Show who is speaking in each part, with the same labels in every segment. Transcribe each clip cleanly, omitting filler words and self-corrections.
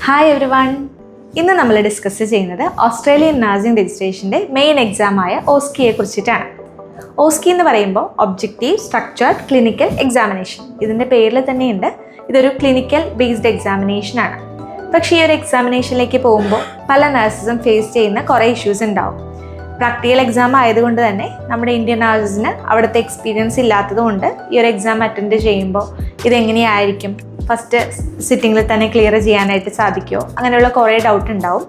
Speaker 1: Hi every one. ഇന്ന് നമ്മൾ discuss ചെയ്യുന്നത് ഓസ്ട്രേലിയൻ നഴ്സിംഗ് രജിസ്ട്രേഷൻ്റെ മെയിൻ എക്സാമായ ഓസ്കിയെ കുറിച്ചിട്ടാണ്. ഓസ്കി എന്ന് പറയുമ്പോൾ ഒബ്ജക്റ്റീവ് സ്ട്രക്ചേർഡ് ക്ലിനിക്കൽ എക്സാമിനേഷൻ. ഇതിൻ്റെ പേരിൽ തന്നെയുണ്ട്, ഇതൊരു ക്ലിനിക്കൽ ബേസ്ഡ് എക്സാമിനേഷൻ ആണ്. പക്ഷേ ഈ ഒരു എക്സാമിനേഷനിലേക്ക് പോകുമ്പോൾ പല നഴ്സസും ഫേസ് ചെയ്യുന്ന കുറേ ഇഷ്യൂസ് ഉണ്ടാവും. പ്രാക്ടിക്കൽ എക്സാം ആയതുകൊണ്ട് തന്നെ നമ്മുടെ ഇന്ത്യൻ നഴ്സസിന് അവിടുത്തെ എക്സ്പീരിയൻസ് ഇല്ലാത്തതുകൊണ്ട് ഈ ഒരു എക്സാം അറ്റൻഡ് ചെയ്യുമ്പോൾ ഇതെങ്ങനെയായിരിക്കും, ഫസ്റ്റ് സിറ്റിങ്ങിൽ തന്നെ ക്ലിയർ ചെയ്യാനായിട്ട് സാധിക്കുമോ, അങ്ങനെയുള്ള കുറേ ഡൗട്ട് ഉണ്ടാവും.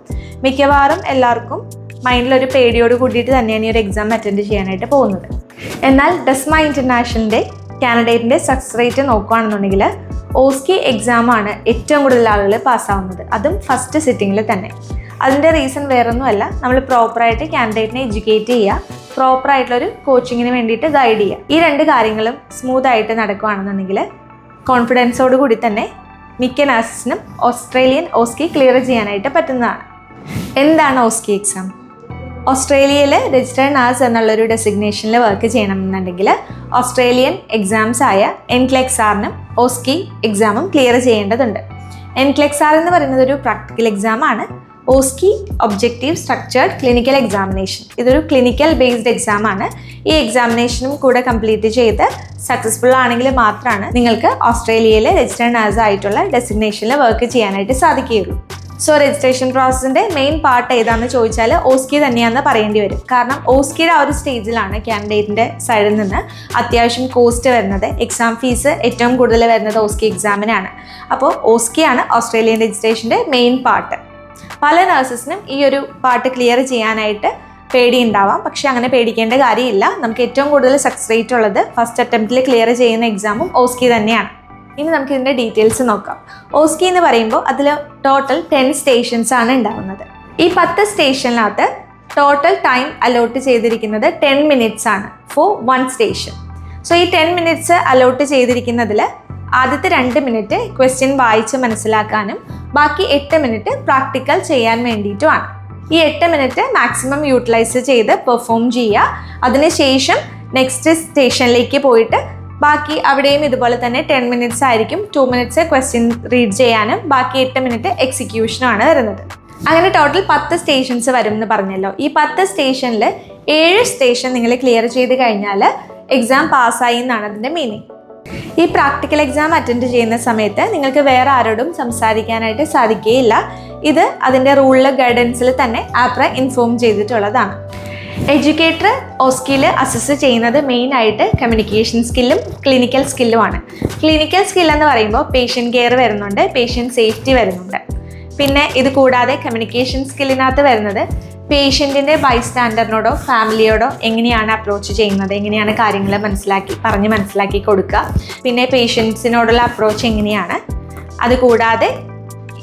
Speaker 1: മിക്കവാറും എല്ലാവർക്കും മൈൻഡിലൊരു പേടിയോട് കൂടിയിട്ട് തന്നെയാണ് ഈ ഒരു എക്സാം അറ്റൻഡ് ചെയ്യാനായിട്ട് പോകുന്നത്. എന്നാൽ ഡെസ്മ ഇൻ്റർനാഷണലിൻ്റെ കാൻഡിഡേറ്റിൻ്റെ സക്സസ് റേറ്റ് നോക്കുകയാണെന്നുണ്ടെങ്കിൽ ഓസ്കി എക്സാമാണ് ഏറ്റവും കൂടുതൽ ആളുകൾ പാസ്സാവുന്നത്, അതും ഫസ്റ്റ് സിറ്റിങ്ങിൽ തന്നെ. അതിൻ്റെ റീസൺ വേറൊന്നുമല്ല, നമ്മൾ പ്രോപ്പറായിട്ട് കാൻഡിഡേറ്റിനെ എഡ്യൂക്കേറ്റ് ചെയ്യുക, പ്രോപ്പറായിട്ടുള്ളൊരു കോച്ചിങ്ങിന് വേണ്ടിയിട്ട് ഗൈഡ് ചെയ്യുക. ഈ രണ്ട് കാര്യങ്ങളും സ്മൂത്തായിട്ട് നടക്കുകയാണെന്നുണ്ടെങ്കിൽ കോൺഫിഡൻസോട് കൂടി തന്നെ മിക്ക നഴ്സസിനും ഓസ്ട്രേലിയൻ ഓസ്കി ക്ലിയർ ചെയ്യാനായിട്ട് പറ്റുന്നതാണ്. എന്താണ് ഓസ്കി എക്സാം? ഓസ്ട്രേലിയയിൽ രജിസ്റ്റേർഡ് നഴ്സ് എന്നുള്ളൊരു ഡെസിഗ്നേഷനിൽ വർക്ക് ചെയ്യണമെന്നുണ്ടെങ്കിൽ ഓസ്ട്രേലിയൻ എക്സാംസ് ആയ NCLEX-Rനും ഓസ്കി എക്സാമും ക്ലിയർ ചെയ്യേണ്ടതുണ്ട്. NCLEX-R എന്ന് പറയുന്നത് ഒരു പ്രാക്ടിക്കൽ എക്സാമാണ്. OSCE objective structured clinical examination, ഇതൊരു ക്ലിനിക്കൽ ബേസ്ഡ് എക്സാമാണ്. ഈ എക്സാമിനേഷനും കൂടെ കംപ്ലീറ്റ് ചെയ്ത് സക്സസ്ഫുൾ ആണെങ്കിൽ മാത്രമാണ് നിങ്ങൾക്ക് ഓസ്ട്രേലിയയിലെ രജിസ്റ്റേർഡ് നഴ്സ് ആയിട്ടുള്ള ഡെസിഗ്നേഷനിൽ വർക്ക് ചെയ്യാനായിട്ട് സാധിക്കുകയുള്ളൂ. സോ രജിസ്ട്രേഷൻ പ്രോസസ്സിൻ്റെ മെയിൻ പാർട്ട് ഏതാണെന്ന് ചോദിച്ചാൽ ഓസ്കി തന്നെയാണെന്ന് പറയേണ്ടി വരും. കാരണം ഓസ്കിയുടെ ആ ഒരു സ്റ്റേജിലാണ് കാൻഡിഡേറ്റിൻ്റെ സൈഡിൽ നിന്ന് അത്യാവശ്യം കോസ്റ്റ് വരുന്നത്. എക്സാം ഫീസ് ഏറ്റവും കൂടുതൽ വരുന്നത് ഓസ്കി എക്സാമിനാണ്. അപ്പോൾ ഓസ്കിയാണ് ഓസ്ട്രേലിയൻ രജിസ്ട്രേഷൻ്റെ മെയിൻ പാർട്ട്. പല നഴ്സസിനും ഈ ഒരു പാർട്ട് ക്ലിയർ ചെയ്യാനായിട്ട് പേടി ഉണ്ടാവാം, പക്ഷെ അങ്ങനെ പേടിക്കേണ്ട കാര്യമില്ല. നമുക്ക് ഏറ്റവും കൂടുതൽ സക്സസ് റേറ്റ് ഉള്ളത് ഫസ്റ്റ് അറ്റംപ്റ്റിൽ ക്ലിയർ ചെയ്യുന്ന എക്സാമും ഓസ്കി തന്നെയാണ്. ഇനി നമുക്ക് ഇതിൻ്റെ ഡീറ്റെയിൽസ് നോക്കാം. ഓസ്കി എന്ന് പറയുമ്പോൾ അതിൽ ടോട്ടൽ 10 സ്റ്റേഷൻസ് ആണ് ഉണ്ടാവുന്നത്. ഈ 10 സ്റ്റേഷനിനകത്ത് ടോട്ടൽ ടൈം അലോട്ട് ചെയ്തിരിക്കുന്നത് 10 മിനിറ്റ്സ് ആണ് ഫോർ 1 സ്റ്റേഷൻ. സോ ഈ 10 മിനിറ്റ്സ് അലോട്ട് ചെയ്തിരിക്കുന്നതിൽ ആദ്യത്തെ 2 മിനിറ്റ് ക്വസ്റ്റ്യൻ വായിച്ച് മനസ്സിലാക്കാനും ബാക്കി 8 മിനിറ്റ് പ്രാക്ടിക്കൽ ചെയ്യാൻ വേണ്ടിയിട്ടുമാണ്. ഈ 8 മിനിറ്റ് മാക്സിമം യൂട്ടിലൈസ് ചെയ്ത് പെർഫോം ചെയ്യുക. അതിനുശേഷം നെക്സ്റ്റ് സ്റ്റേഷനിലേക്ക് പോയിട്ട് ബാക്കി അവിടെയും ഇതുപോലെ തന്നെ 10 മിനിറ്റ്സ് ആയിരിക്കും. 2 മിനിറ്റ്സ് ക്വസ്റ്റ്യൻ റീഡ് ചെയ്യാനും ബാക്കി 8 മിനിറ്റ് എക്സിക്യൂഷനും ആണ് വരുന്നത്. അങ്ങനെ ടോട്ടൽ 10 സ്റ്റേഷൻസ് വരും എന്ന് പറഞ്ഞല്ലോ. ഈ 10 സ്റ്റേഷനിൽ 7 സ്റ്റേഷൻ നിങ്ങൾ ക്ലിയർ ചെയ്ത് കഴിഞ്ഞാൽ എക്സാം പാസ്സായി എന്നാണ് അതിൻ്റെ മീനിങ്. ഈ പ്രാക്ടിക്കൽ എക്സാം അറ്റൻഡ് ചെയ്യുന്ന സമയത്ത് നിങ്ങൾക്ക് വേറെ ആരോടും സംസാരിക്കാനായിട്ട് സാധിക്കുകയില്ല. ഇത് അതിൻ്റെ റൂളിൽ ഗൈഡൻസിൽ തന്നെ ആപ്ര ഇൻഫോം ചെയ്തിട്ടുള്ളതാണ്. എഡ്യൂക്കേറ്റർ ഓസ്കിയിൽ അസസ് ചെയ്യുന്നത് മെയിനായിട്ട് കമ്മ്യൂണിക്കേഷൻ സ്കില്ലും ക്ലിനിക്കൽ സ്കില്ലുമാണ്. ക്ലിനിക്കൽ സ്കിൽ എന്ന് പറയുമ്പോൾ പേഷ്യൻ്റ് കെയർ വരുന്നുണ്ട്, പേഷ്യൻ്റ് സേഫ്റ്റി വരുന്നുണ്ട്. പിന്നെ ഇത് കൂടാതെ കമ്മ്യൂണിക്കേഷൻ സ്കില്ലിനകത്ത് വരുന്നത് പേഷ്യൻറ്റിൻ്റെ ബൈസ്റ്റാൻഡറിനോടോ ഫാമിലിയോടോ എങ്ങനെയാണ് അപ്രോച്ച് ചെയ്യുന്നത്, എങ്ങനെയാണ് കാര്യങ്ങൾ പറഞ്ഞ് മനസ്സിലാക്കി കൊടുക്കുക, പിന്നെ പേഷ്യൻസിനോടുള്ള അപ്രോച്ച് എങ്ങനെയാണ്. അതുകൂടാതെ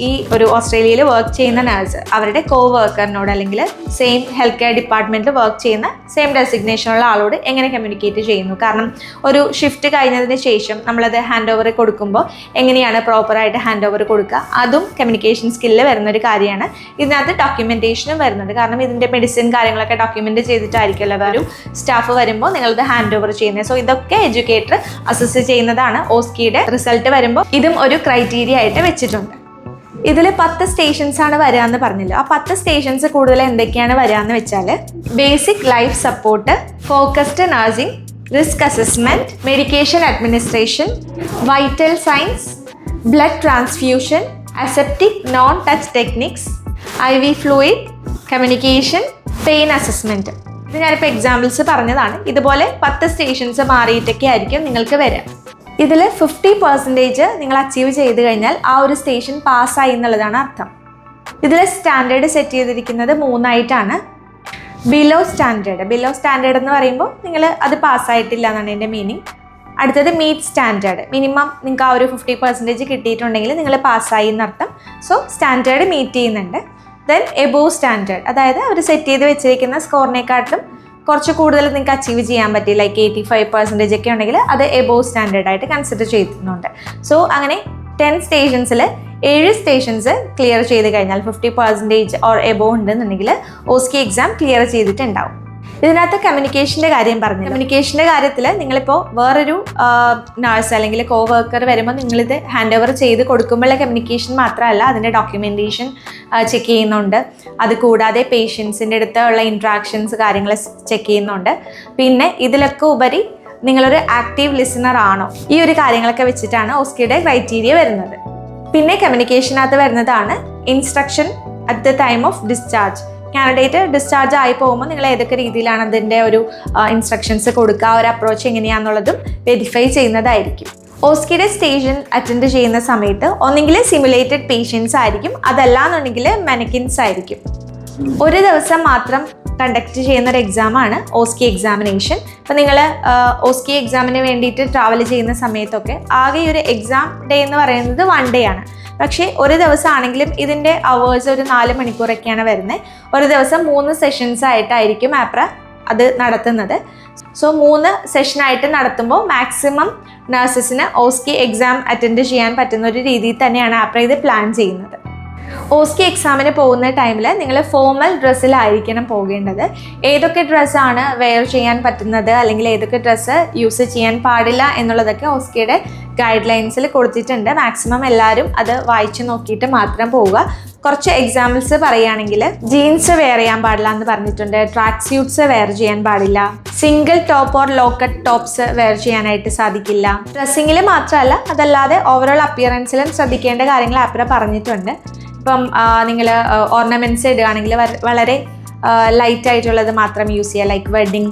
Speaker 1: ഈ ഒരു ഓസ്ട്രേലിയയിൽ വർക്ക് ചെയ്യുന്ന നഴ്സ് അവരുടെ വർക്കറിനോട് അല്ലെങ്കിൽ സെയിം ഹെൽത്ത് കെയർ ഡിപ്പാർട്ട്മെൻറ്റിൽ വർക്ക് ചെയ്യുന്ന സെയിം ഡെസിഗ്നേഷനുള്ള ആളോട് എങ്ങനെ കമ്മ്യൂണിക്കേറ്റ് ചെയ്യുന്നു. കാരണം ഒരു ഷിഫ്റ്റ് കഴിഞ്ഞതിന് ശേഷം നമ്മളത് ഹാൻഡ് ഓവർ കൊടുക്കുമ്പോൾ എങ്ങനെയാണ് പ്രോപ്പറായിട്ട് ഹാൻഡ് ഓവർ കൊടുക്കുക, അതും കമ്മ്യൂണിക്കേഷൻ സ്കില്ല് വരുന്നൊരു കാര്യമാണ്. ഇതിനകത്ത് ഡോക്യുമെൻറ്റേഷനും വരുന്നുണ്ട്. കാരണം ഇതിൻ്റെ മെഡിസിൻ കാര്യങ്ങളൊക്കെ ഡോക്യുമെൻറ്റ് ചെയ്തിട്ടായിരിക്കുമല്ലോ ഒരു സ്റ്റാഫ് വരുമ്പോൾ നിങ്ങളത് ഹാൻഡ് ഓവർ ചെയ്യുന്നത്. സോ ഇതൊക്കെ എഡ്യൂക്കേറ്റർ അസസ് ചെയ്യുന്നതാണ്. ഓസ്കിയുടെ റിസൾട്ട് വരുമ്പോൾ ഇതും ഒരു ക്രൈറ്റീരിയ ആയിട്ട് വെച്ചിട്ടുണ്ട്. ഇതിൽ 10 സ്റ്റേഷൻസ് ആണ് വരിക എന്ന് പറഞ്ഞല്ലോ. ആ 10 സ്റ്റേഷൻസ് കൂടുതൽ എന്തൊക്കെയാണ് വരിക എന്ന് വെച്ചാൽ basic life support, focused nursing, risk assessment, medication administration, vital science, blood transfusion, aseptic non touch techniques, IV fluid, communication, pain assessment. ഇത് ഞാനിപ്പോൾ എക്സാമ്പിൾസ് പറഞ്ഞതാണ്. ഇതുപോലെ 10 സ്റ്റേഷൻസ് മാറിയിട്ടൊക്കെ ആയിരിക്കും നിങ്ങൾക്ക് വരിക. ഇതിൽ 50% നിങ്ങൾ അച്ചീവ് ചെയ്ത് കഴിഞ്ഞാൽ ആ ഒരു സ്റ്റേഷൻ പാസ്സായി എന്നുള്ളതാണ് അർത്ഥം. ഇതിൽ സ്റ്റാൻഡേർഡ് സെറ്റ് ചെയ്തിരിക്കുന്നത് 3 ആയിട്ടാണ്. ബിലോ സ്റ്റാൻഡേർഡ് എന്ന് പറയുമ്പോൾ നിങ്ങൾ അത് പാസ്സായിട്ടില്ല എന്നാണ് എൻ്റെ മീനിങ്. അടുത്തത് മീറ്റ് സ്റ്റാൻഡേർഡ്, മിനിമം നിങ്ങൾക്ക് ആ ഒരു 50% കിട്ടിയിട്ടുണ്ടെങ്കിൽ നിങ്ങൾ പാസ്സായി എന്നർത്ഥം. സോ സ്റ്റാൻഡേർഡ് മീറ്റ് ചെയ്യുന്നുണ്ട്. ദെൻ എബോവ് സ്റ്റാൻഡേർഡ്, അതായത് അവർ സെറ്റ് ചെയ്ത് വെച്ചിരിക്കുന്ന സ്കോറിനെക്കാട്ടിലും കുറച്ച് കൂടുതൽ നിങ്ങൾക്ക് അച്ചീവ് ചെയ്യാൻ പറ്റി, ലൈക്ക് 85% ഒക്കെ ഉണ്ടെങ്കിൽ അത് എബോവ് സ്റ്റാൻഡേർഡായിട്ട് കൺസിഡർ ചെയ്യുന്നുണ്ട്. സോ അങ്ങനെ 10 സ്റ്റേഷൻസിൽ 7 സ്റ്റേഷൻസ് ക്ലിയർ ചെയ്ത് കഴിഞ്ഞാൽ 50% ഓർ എബോവ് ഉണ്ടെന്നുണ്ടെങ്കിൽ ഓസ്കി എക്സാം ക്ലിയർ ചെയ്തിട്ടുണ്ടാവും. ഇതിനകത്ത് കമ്മ്യൂണിക്കേഷൻ്റെ കാര്യം പറഞ്ഞു. കമ്മ്യൂണിക്കേഷൻ്റെ കാര്യത്തിൽ നിങ്ങളിപ്പോൾ വേറൊരു നഴ്സ് അല്ലെങ്കിൽ കോ വർക്കർ വരുമ്പോൾ നിങ്ങളിത് ഹാൻഡ് ഓവർ ചെയ്ത് കൊടുക്കുമ്പോഴുള്ള കമ്മ്യൂണിക്കേഷൻ മാത്രമല്ല, അതിൻ്റെ ഡോക്യുമെൻറ്റേഷൻ ചെക്ക് ചെയ്യുന്നുണ്ട്. അതുകൂടാതെ പേഷ്യൻസിൻ്റെ അടുത്തുള്ള ഇൻട്രാക്ഷൻസ് കാര്യങ്ങൾ ചെക്ക് ചെയ്യുന്നുണ്ട്. പിന്നെ ഇതിലൊക്കെ ഉപരി നിങ്ങളൊരു ആക്റ്റീവ് ലിസണർ ആണോ, ഈ ഒരു കാര്യങ്ങളൊക്കെ വെച്ചിട്ടാണ് ഓസ്കിയുടെ ക്രൈറ്റീരിയ വരുന്നത്. പിന്നെ കമ്മ്യൂണിക്കേഷനകത്ത് വരുന്നതാണ് instruction at the time of discharge. Candidate discharge ആയി പോകുമ്പോൾ നിങ്ങൾ ഏതൊക്കെ രീതിയിലാണ് അതിൻ്റെ ഒരു ഇൻസ്ട്രക്ഷൻസ് കൊടുക്കുക, ഒരു അപ്രോച്ച് എങ്ങനെയാണെന്നുള്ളതും വെരിഫൈ ചെയ്യുന്നതായിരിക്കും. ഓസ്കിയുടെ സ്റ്റേഷൻ അറ്റൻഡ് ചെയ്യുന്ന സമയത്ത് ഒന്നെങ്കിൽ സിമുലേറ്റഡ് പേഷ്യൻസ് ആയിരിക്കും, അതല്ലാന്നുണ്ടെങ്കിൽ മാനിക്കിൻസ് ആയിരിക്കും. ഒരു ദിവസം മാത്രം കണ്ടക്ട് ചെയ്യുന്ന ഒരു എക്സാമാണ് ഓസ്കി എക്സാമിനേഷൻ. അപ്പോൾ നിങ്ങൾ ഓസ്കി എക്സാമിന് വേണ്ടിയിട്ട് ട്രാവൽ ചെയ്യുന്ന സമയത്തൊക്കെ ആകെ ഒരു എക്സാം ഡേ എന്ന് പറയുന്നത് 1 ഡേ ആണ്. പക്ഷേ ഒരു ദിവസമാണെങ്കിലും ഇതിൻ്റെ അവേഴ്സ് ഒരു 4 മണിക്കൂറൊക്കെയാണ് വരുന്നത്. ഒരു ദിവസം 3 സെഷൻസ് ആയിട്ടായിരിക്കും ആപ്ര അത് നടത്തുന്നത്. സോ 3 സെഷനായിട്ട് നടത്തുമ്പോൾ മാക്സിമം നഴ്സസിന് ഓസ്കി എക്സാം അറ്റൻഡ് ചെയ്യാൻ പറ്റുന്ന ഒരു രീതിയിൽ തന്നെയാണ് ആപ്ര ഇത് പ്ലാൻ ചെയ്യുന്നത്. ഓസ്കി എക്സാമിന് പോകുന്ന ടൈമിൽ നിങ്ങൾ ഫോർമൽ ഡ്രസ്സിലായിരിക്കണം പോകേണ്ടത്. ഏതൊക്കെ ഡ്രസ്സാണ് വെയർ ചെയ്യാൻ പറ്റുന്നത് അല്ലെങ്കിൽ ഏതൊക്കെ ഡ്രസ്സ് യൂസ് ചെയ്യാൻ പാടില്ല എന്നുള്ളതൊക്കെ ഓസ്കിയുടെ ഗൈഡ് ലൈൻസിൽ കൊടുത്തിട്ടുണ്ട്. മാക്സിമം എല്ലാവരും അത് വായിച്ചു നോക്കിയിട്ട് മാത്രം പോവുക. കുറച്ച് എക്സാമ്പിൾസ് പറയുകയാണെങ്കിൽ ജീൻസ് വെയർ ചെയ്യാൻ പാടില്ല എന്ന് പറഞ്ഞിട്ടുണ്ട്, ട്രാക്ക് സ്യൂട്ട്സ് വെയർ ചെയ്യാൻ പാടില്ല, single top or locket tops wear ചെയ്യാനായിട്ട് സാധിക്കില്ല. ഡ്രസ്സിങ്ങിൽ മാത്രമല്ല അതല്ലാതെ ഓവറോൾ അപ്പിയറൻസിലും ശ്രദ്ധിക്കേണ്ട കാര്യങ്ങൾ ആപ്ര പറഞ്ഞിട്ടുണ്ട്. ഇപ്പം നിങ്ങൾ ഓർണമെൻറ്റ്സ് ഇടുകയാണെങ്കിൽ വളരെ ലൈറ്റ് ആയിട്ടുള്ളത് മാത്രം യൂസ് ചെയ്യുക, ലൈക്ക് വെഡ്ഡിങ്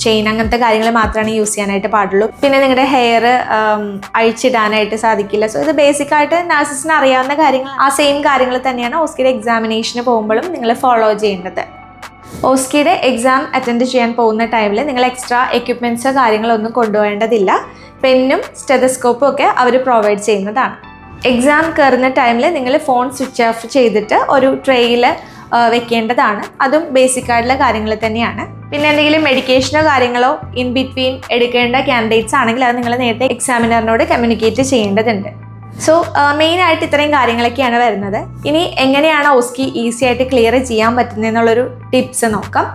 Speaker 1: ചെയിൻ അങ്ങനത്തെ കാര്യങ്ങൾ മാത്രമാണ് യൂസ് ചെയ്യാനായിട്ട് പാടുള്ളൂ. പിന്നെ നിങ്ങളുടെ ഹെയർ അഴിച്ചിടാനായിട്ട് സാധിക്കില്ല. സോ ഇത് ബേസിക്കായിട്ട് നഴ്സസിന് അറിയാവുന്ന കാര്യങ്ങൾ, ആ സെയിം കാര്യങ്ങൾ തന്നെയാണ് ഓസ്കിയുടെ എക്സാമിനേഷന് പോകുമ്പോഴും നിങ്ങൾ ഫോളോ ചെയ്യേണ്ടത്. ഓസ്കിയുടെ എക്സാം അറ്റൻഡ് ചെയ്യാൻ പോകുന്ന ടൈമിൽ നിങ്ങൾ എക്സ്ട്രാ എക്യുപ്മെൻറ്റ്സോ കാര്യങ്ങളൊന്നും കൊണ്ടുപോകേണ്ടതില്ല. പെന്നും സ്റ്റെതസ്കോപ്പും ഒക്കെ അവർ പ്രൊവൈഡ് ചെയ്യുന്നതാണ്. എക്സാം കയറുന്ന ടൈമിൽ നിങ്ങൾ ഫോൺ സ്വിച്ച് ഓഫ് ചെയ്തിട്ട് ഒരു ട്രേയിൽ വെക്കേണ്ടതാണ്. അതും ബേസിക് ആയിട്ടുള്ള കാര്യങ്ങൾ തന്നെയാണ്. പിന്നെ എന്തെങ്കിലും മെഡിക്കേഷനോ കാര്യങ്ങളോ ഇൻ ബിറ്റ്വീൻ എടുക്കേണ്ട കാൻഡിഡേറ്റ്സ് ആണെങ്കിൽ അത് നിങ്ങൾ നേരത്തെ എക്സാമിനറിനോട് കമ്മ്യൂണിക്കേറ്റ് ചെയ്യേണ്ടതുണ്ട്. സോ മെയിനായിട്ട് ഇത്രയും കാര്യങ്ങളൊക്കെയാണ് വരുന്നത്. ഇനി എങ്ങനെയാണ് ഓസ്കി ഈസി ആയിട്ട് ക്ലിയർ ചെയ്യാൻ പറ്റുന്നതെന്നുള്ളൊരു ടിപ്സ് നോക്കാം.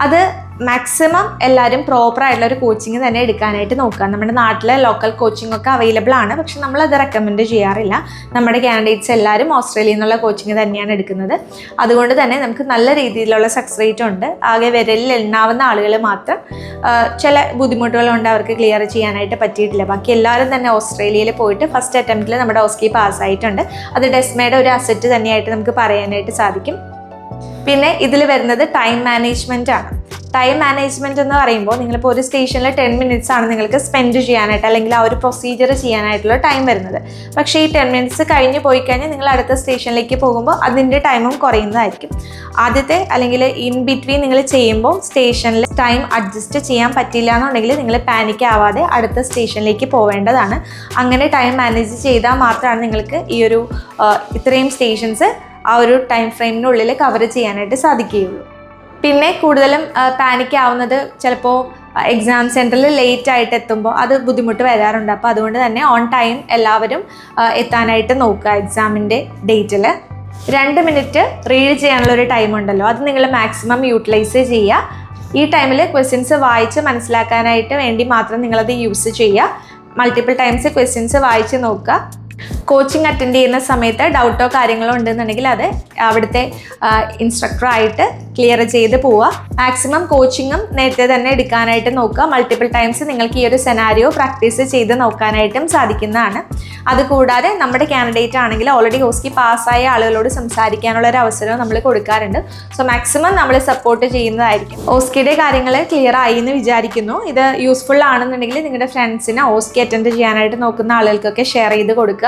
Speaker 1: അത് മാക്സിമം എല്ലാവരും പ്രോപ്പറായിട്ടുള്ള ഒരു കോച്ചിങ് തന്നെ എടുക്കാനായിട്ട് നോക്കുക. നമ്മുടെ നാട്ടിലെ ലോക്കൽ കോച്ചിങ് ഒക്കെ അവൈലബിൾ ആണ്, പക്ഷെ നമ്മളത് റെക്കമെൻഡ് ചെയ്യാറില്ല. നമ്മുടെ കാൻഡിഡേറ്റ്സ് എല്ലാവരും ഓസ്ട്രേലിയയിൽ നിന്നുള്ള കോച്ചിങ് തന്നെയാണ് എടുക്കുന്നത്. അതുകൊണ്ട് തന്നെ നമുക്ക് നല്ല രീതിയിലുള്ള സക്സസ് റേറ്റ് ഉണ്ട്. ആകെ വിരലിൽ എണ്ണാവുന്ന ആളുകൾ മാത്രം ചില ബുദ്ധിമുട്ടുകൾ കൊണ്ട് അവർക്ക് ക്ലിയർ ചെയ്യാനായിട്ട് പറ്റിയിട്ടില്ല. ബാക്കി എല്ലാവരും തന്നെ ഓസ്ട്രേലിയയിൽ പോയിട്ട് ഫസ്റ്റ് അറ്റംപ്റ്റിൽ നമ്മുടെ ഓസ്കി പാസ്സായിട്ടുണ്ട്. അത് ഡെസ്മയുടെ ഒരു അസറ്റ് തന്നെയായിട്ട് നമുക്ക് പറയാനായിട്ട് സാധിക്കും. പിന്നെ ഇതിൽ വരുന്നത് ടൈം മാനേജ്മെൻ്റ് ആണ്. ടൈം മാനേജ്മെൻറ്റ് എന്ന് പറയുമ്പോൾ നിങ്ങളിപ്പോൾ ഒരു സ്റ്റേഷനിൽ 10 മിനിറ്റ്സ് ആണ് നിങ്ങൾക്ക് സ്പെൻഡ് ചെയ്യാനായിട്ട് അല്ലെങ്കിൽ ആ ഒരു പ്രൊസീജിയർ ചെയ്യാനായിട്ടുള്ള ടൈം വരുന്നത്. പക്ഷേ ഈ 10 മിനിറ്റ്സ് കഴിഞ്ഞ് പോയി കഴിഞ്ഞാൽ നിങ്ങൾ അടുത്ത സ്റ്റേഷനിലേക്ക് പോകുമ്പോൾ അതിൻ്റെ ടൈമും കുറയുന്നതായിരിക്കും. ആദ്യത്തെ അല്ലെങ്കിൽ ഇൻ ബിറ്റ്വീൻ നിങ്ങൾ ചെയ്യുമ്പോൾ സ്റ്റേഷനിൽ ടൈം അഡ്ജസ്റ്റ് ചെയ്യാൻ പറ്റില്ല എന്നുണ്ടെങ്കിൽ നിങ്ങൾ പാനിക് ആവാതെ അടുത്ത സ്റ്റേഷനിലേക്ക് പോവേണ്ടതാണ്. അങ്ങനെ ടൈം മാനേജ് ചെയ്താൽ മാത്രമാണ് നിങ്ങൾക്ക് ഈ ഒരു ഇത്രയും സ്റ്റേഷൻസ് ആ ഒരു ടൈം ഫ്രെയിമിനുള്ളിൽ കവർ ചെയ്യാനായിട്ട് സാധിക്കുകയുള്ളൂ. പിന്നെ കൂടുതലും പാനിക് ആവുന്നത് ചിലപ്പോൾ എക്സാം സെൻറ്ററിൽ ലേറ്റ് ആയിട്ട് എത്തുമ്പോൾ അത് ബുദ്ധിമുട്ട് വരാറുണ്ട്. അപ്പോൾ അതുകൊണ്ട് തന്നെ ഓൺ ടൈം എല്ലാവരും എത്താനായിട്ട് നോക്കുക. എക്സാമിൻ്റെ ഡേറ്റിൽ 2 മിനിറ്റ് റീഡ് ചെയ്യാനുള്ളൊരു ടൈം ഉണ്ടല്ലോ, അത് നിങ്ങൾ മാക്സിമം യൂട്ടിലൈസ് ചെയ്യുക. ഈ ടൈമിൽ ക്വസ്റ്റ്യൻസ് വായിച്ച് മനസ്സിലാക്കാനായിട്ട് വേണ്ടി മാത്രം നിങ്ങളത് യൂസ് ചെയ്യുക. മൾട്ടിപ്പിൾ ടൈംസ് ക്വസ്റ്റ്യൻസ് വായിച്ച് നോക്കുക. കോച്ചിങ് അറ്റൻഡ് ചെയ്യുന്ന സമയത്ത് ഡൗട്ടോ കാര്യങ്ങളോ ഉണ്ടെന്നുണ്ടെങ്കിൽ അത് അവിടുത്തെ ഇൻസ്ട്രക്ടറായിട്ട് ക്ലിയർ ചെയ്ത് പോവുക. മാക്സിമം കോച്ചിങ്ങും നേരത്തെ തന്നെ എടുക്കാനായിട്ട് നോക്കുക. മൾട്ടിപ്പിൾ ടൈംസ് നിങ്ങൾക്ക് ഈ ഒരു സെനാരിയോ പ്രാക്ടീസ് ചെയ്ത് നോക്കാനായിട്ടും സാധിക്കുന്നതാണ്. അതുകൂടാതെ നമ്മുടെ കാൻഡിഡേറ്റ് ആണെങ്കിൽ ഓൾറെഡി ഓസ്കി പാസ്സായ ആളുകളോട് സംസാരിക്കാനുള്ള ഒരു അവസരവും നമ്മൾ കൊടുക്കാറുണ്ട്. സോ മാക്സിമം നമ്മൾ സപ്പോർട്ട് ചെയ്യുന്നതായിരിക്കും. ഓസ്കിയുടെ കാര്യങ്ങൾ ക്ലിയർ ആയി എന്ന് വിചാരിക്കുന്നു. ഇത് യൂസ്ഫുൾ ആണെന്നുണ്ടെങ്കിൽ നിങ്ങളുടെ ഫ്രണ്ട്സിന് ഓസ്കി അറ്റൻഡ് ചെയ്യാനായിട്ട് നോക്കുന്ന ആളുകൾക്കൊക്കെ ഷെയർ ചെയ്ത് കൊടുക്കുക.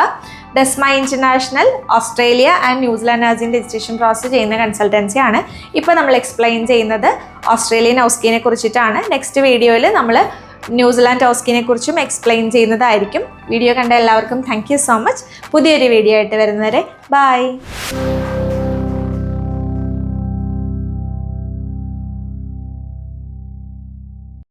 Speaker 1: ഡെസ്മ international Australia and New Zealand nursing registration process ചെയ്യുന്ന കൺസൾട്ടൻസി ആണ്. ഇപ്പോൾ നമ്മൾ എക്സ്പ്ലെയിൻ ചെയ്യുന്നത് ഓസ്ട്രേലിയൻ ഓസ്കിനെ കുറിച്ചിട്ടാണ്. നെക്സ്റ്റ് വീഡിയോയിൽ നമ്മൾ ന്യൂസിലാൻഡ് ഓസ്കിനെ കുറിച്ചും എക്സ്പ്ലെയിൻ ചെയ്യുന്നതായിരിക്കും. വീഡിയോ കണ്ട എല്ലാവർക്കും താങ്ക് യു സോ മച്ച്. പുതിയൊരു വീഡിയോ ആയിട്ട് വരുന്നവരെ ബൈ.